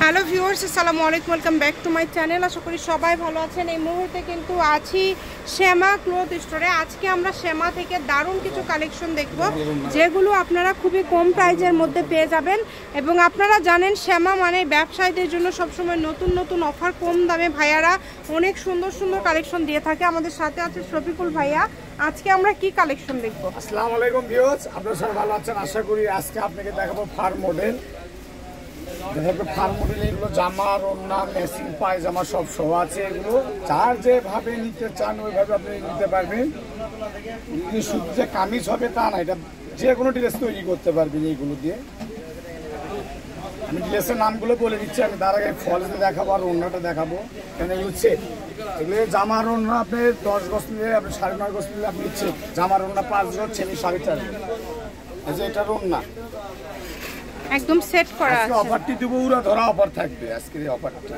Hello viewers, আসসালামু আলাইকুম, welcome back to my channel. আশা করি সবাই ভালো আছেন। এই মুহূর্তে কিন্তু আছি শ্যামা ক্লথ স্টোরে। আজকে আমরা শ্যামা থেকে দারুণ কিছু কালেকশন দেখব, যেগুলো আপনারা খুবই কম প্রাইজের মধ্যে পেয়ে যাবেন। এবং আপনারা জানেন শ্যামা মানে ব্যবসায়ীদের জন্য সবসময় নতুন নতুন অফার, কম দামে ভাইয়ারা অনেক সুন্দর সুন্দর কালেকশন দিয়ে থাকে। আমাদের সাথে আছে শফিকুল ভাইয়া। আজকে আমরা কি কালেকশন দেখব? আসসালামু আলাইকুম ভিউয়ার্স, আপনারা সবাই ভালো আছেন আশা করি। আজকে আপনাকে দেখাবো ফার মডেল। ফার মডেল এগুলো জামা, ওড়না, মেশিন, পায়জামা সব সহ আছে। এগুলো যার যেভাবে নিতে চান ওইভাবে আপনি নিতে পারবেন। শুধু যে কামিজ হবে তা না, এটা যে কোনো ড্রেস তৈরি করতে পারবেন এইগুলো দিয়ে। আমি ড্রেসের নামগুলো বলে দিচ্ছি। আমি তার আগে ফলস দেখাবো আর ওড়নাটা দেখাবো। কেন এগুলো সেট, এগুলো জামার ওড়না আপনি 10 গজ নিলে, আপনি 9.5 গজ নিলে আপনি সেট। জামার ওড়না 5 গজ, ছেলে 4.5 গজ। এটা ওড়না একদম সেট করা আছে। অফারটি দেবো, উড়া ধরা অফার থাকবে আজকের এই অফারটা।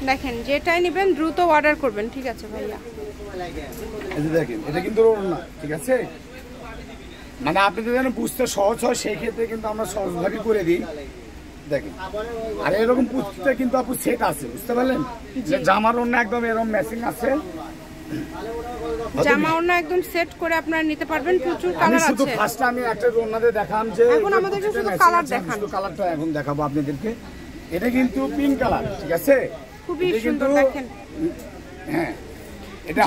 দেখেন, যেটাই নেবেন দ্রুত অর্ডার করবেন, ঠিক আছে ভাইয়া? এই যে দেখেন, এটা কিন্তু ওড়না, ঠিক আছে? মানে আপনি যদি যেন বুঝতে সহজ হয় সেই ক্ষেত্রে কিন্তু আমরা সহজভাবে করে দিই। দেখেন, আর এরকম পুঁথিতে কিন্তু আপু সেট আছে, বুঝতে পারলেন? যে জামার ওড়না একদম এরকম ম্যাচিং আছে। জামা ওড়না একদম সেট করে আপনারা নিতে পারবেন। প্রচুর কালার আছে। শুধু ফার্স্ট আমি একটা ওড়নাতে দেখাম যে এখন আমাদেরকে শুধু কালার দেখান। শুধু কালারটা এখন দেখাবো আপনাদেরকে। এটা কিন্তু পিঙ্ক কালার, ঠিক আছে? খুবই সুন্দর। দেখেন, হ্যাঁ,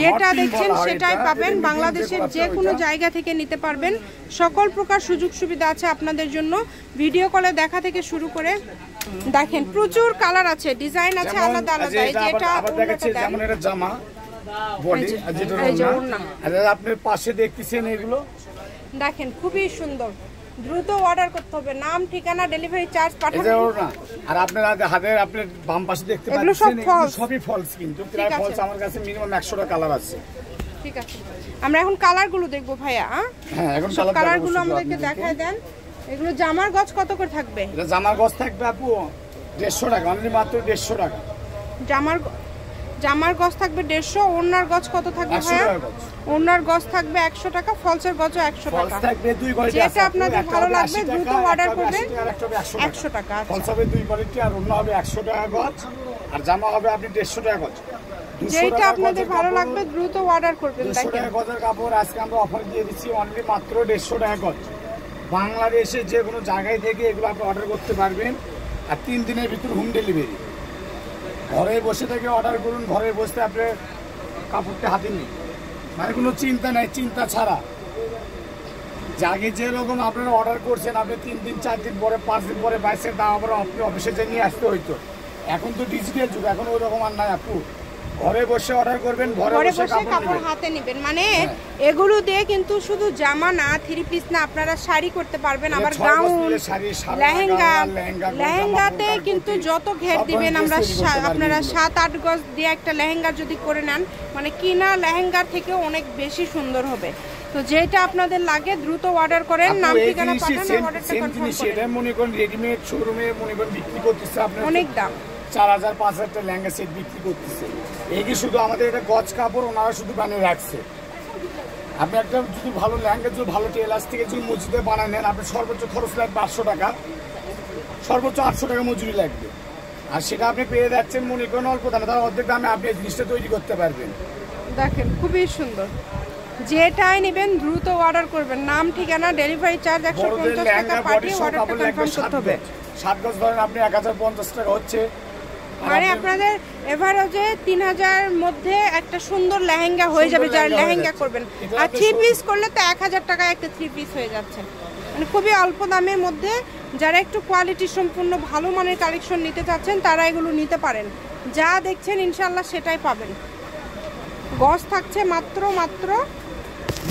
যেটা দেখছেন সেটাই পাবেন। বাংলাদেশের যে কোনো জায়গা থেকে নিতে পারবেন। সকল প্রকার সুযোগ সুবিধা আছে আপনাদের জন্য। ভিডিও কলে দেখা থেকে শুরু করে দেখেন প্রচুর কালার আছে, ডিজাইন আছে আলাদা আলাদা। এই যেটা যেমন এটা জামা বডি, আর যেটা ওড়না, আর আপনার পাশে দেখতেছেন এগুলো দেখেন খুবই সুন্দর। দ্রুত অর্ডার করতে হবে। নাম, ঠিকানা, ডেলিভারি চার্জ পাঠাবেন। আর আপনার হাতের আপনার বাম পাশে দেখতে পাচ্ছেন সবই ফলস, কিন্তু প্রায় ফলস। আমার কাছে মিনিমাম 100টা কালার আছে। ঠিক আছে, আমরা এখন কালারগুলো দেখবো ভাইয়া। হ্যাঁ, এখন কালারগুলো আমাদেরকে দেখায় দেন। এগুলো জামার গজ কত করে থাকবে? এটা জামার গজ থাকবে আপু 150 টাকা, অনলি মাত্র 150 টাকা। জামার গজ থাকবে 150। ওড়নার গজ কত থাকবে ভাইয়া? ওড়নার গজ থাকবে 100 টাকা, ফলসের গজও 100 টাকা। ফলস থাকবে দুই কোয়ালিটি আছে। যেটা আপনাদের ভালো লাগবে দ্রুত অর্ডার করবেন। 100 টাকা। ফলস হবে দুই কোয়ালিটি, আর ওড়না হবে 100 টাকা গজ, আর জামা হবে আপনি 150 টাকা গজ। যেটা আপনাদের ভালো লাগবে দ্রুত অর্ডার করবেন। 200 টাকা গজের কাপড় আজকে আমরা অফার দিয়ে দিচ্ছি অনলি মাত্র 150 টাকা গজ। বাংলাদেশে যে কোনো জায়গায় থেকে এগুলো আপনি অর্ডার করতে পারবেন, আর 3 দিনের ভিতর হোম ডেলিভারি। ঘরে বসে থেকে অর্ডার করুন, ঘরে বসে আপনি কাপড়টা হাতে নিন, মানে কোনো চিন্তা নাই, চিন্তা ছাড়া। আগে যেরকম আপনারা অর্ডার করছেন, আপনি 3 দিন 4 দিন পরে 5 দিন পরে বাইসের দাম আবার আপনি অফিসে যে নিয়ে আসতে হইতো। এখন তো ডিজিটাল যুগ, এখন ওই রকম আর নাই আপু। ঘরে বসে অর্ডার করবেন, ঘরে বসে কাপড় হাতে নেবেন। মানে এগুলো দিয়ে কিন্তু শুধু জামা না, 3 পিস না, আপনারা শাড়ি করতে পারবেন, আবার গাউন, লেহেঙ্গাতে কিন্তু যত ঘের দিবেন। আমরা আপনারা 7-8 গজ দিয়ে একটা লেহেঙ্গা যদি করে নেন, মানে কিনা লেহেঙ্গার থেকে অনেক বেশি সুন্দর হবে। তো যেটা আপনাদের লাগে দ্রুত অর্ডার করেন। নাম, ঠিকানা পাঠান, অর্ডারটা কনফার্ম করেন। এটা মনে করেন রেডিমেড শোরুমে মনে করেন বিক্রি করতেছে আপনার অনেক দাম, 4000-5000 টাকা লেহেঙ্গা সেট বিক্রি করতেছে। এই কি শুধু আমাদের এটা গজ কাপড় ওনারা শুধু বানিয়ে রাখছে। আপনি একটা যদি ভালো লেহেঙ্গা, যদি ভালো টেলার্স থেকে যদি মসজিদে বানায় নেন, আপনার সর্বোচ্চ খরচ লাগবে 800 টাকা, সর্বোচ্চ 800 টাকা মজুরি লাগবে। আর সেটা আপনি পেয়ে যাচ্ছেন মনে করেন অল্প দামে, তার অর্ধেক দামে আপনি এই জিনিসটা তৈরি করতে পারবেন। দেখেন খুবই সুন্দর। যেটাই নেবেন দ্রুত অর্ডার করবেন। নাম, ঠিকানা, ডেলিভারি চার্জ 150 টাকা পাঠিয়ে অর্ডারটা কনফার্ম করতে হবে। 7 গজ ধরেন আপনি 1050 টাকা হচ্ছে, মানে আপনাদের এভারেজে 3000 মধ্যে একটা সুন্দর লেহেঙ্গা হয়ে যাবে, যারা লেহেঙ্গা করবেন। আর 3 পিস করলে তো 1000 টাকায় একটা 3 পিস হয়ে যাচ্ছে। মানে খুবই অল্প দামের মধ্যে যারা একটু কোয়ালিটি সম্পূর্ণ ভালো মানের কালেকশন নিতে চাচ্ছেন তারা এগুলো নিতে পারেন। যা দেখছেন ইনশাল্লাহ সেটাই পাবেন। গজ থাকছে মাত্র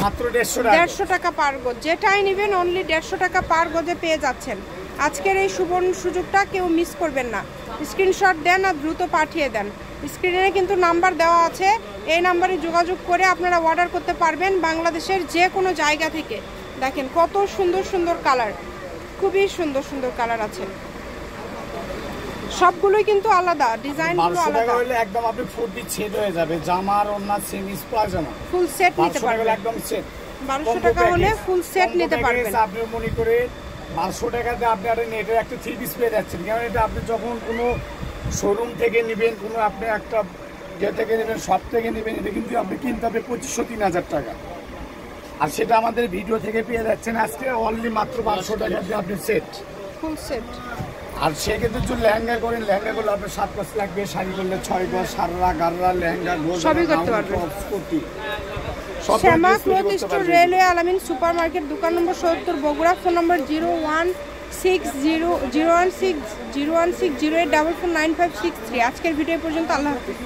150 টাকা পার গজ। যেটাই নেবেন অনলি 150 টাকা পার গজে পেয়ে যাচ্ছেন। আজকের এই সুবর্ণ সুযোগটা কেউ মিস করবেন না। স্ক্রিনশট দেন আর দ্রুত পাঠিয়ে দেন। স্ক্রিনে কিন্তু নাম্বার দেওয়া আছে, এই নাম্বারে যোগাযোগ করে আপনারা অর্ডার করতে পারবেন বাংলাদেশের যে কোনো জায়গা থেকে। দেখেন কত সুন্দর সুন্দর কালার, খুবই সুন্দর সুন্দর কালার আছে। সবগুলোই কিন্তু আলাদা, ডিজাইনগুলো আলাদা। একদম আপনি ফুল পিস সেট হয়ে যাবে, জামার ওড়না সেমিস পায়জামা ফুল সেট নিতে পারবেন। একদম সেট 1200 টাকা হলে ফুল সেট নিতে পারবেন। আপনি মনে করে 500 টাকাতে আপনি একটা নেটের একটা 3 পিস পেয়ে যাচ্ছেন। কারণ এটা আপনি যখন কোনো শোরুম থেকে নেবেন, কোনো আপনি একটা থেকে নেবেন, সব থেকে নেবেন, এটা কিন্তু আপনি কিনতে হবে 2500-3000 টাকা। আর সেটা আমাদের ভিডিও থেকে পেয়ে যাচ্ছেন আজকে অনলি মাত্র 500 টাকা দিয়ে আপনি সেট, ফুল সেট। আর সেক্ষেত্রে যদি লেহেঙ্গা করেন, লেহেঙ্গা করলে আপনার 7 গজ লাগবে, শাড়ি করলে 6 গজ, সাররা গাররা লেহেঙ্গা সবই করতে পারবেন। শ্যামা ক্লথ স্টোর, রেলওয়ে আলামিন সুপার মার্কেট, দোকান নম্বর 70, বগুড়া। ফোন নম্বর 016001608449563। আজকের ভিডিও পর্যন্ত, আল্লাহ হাফিজ।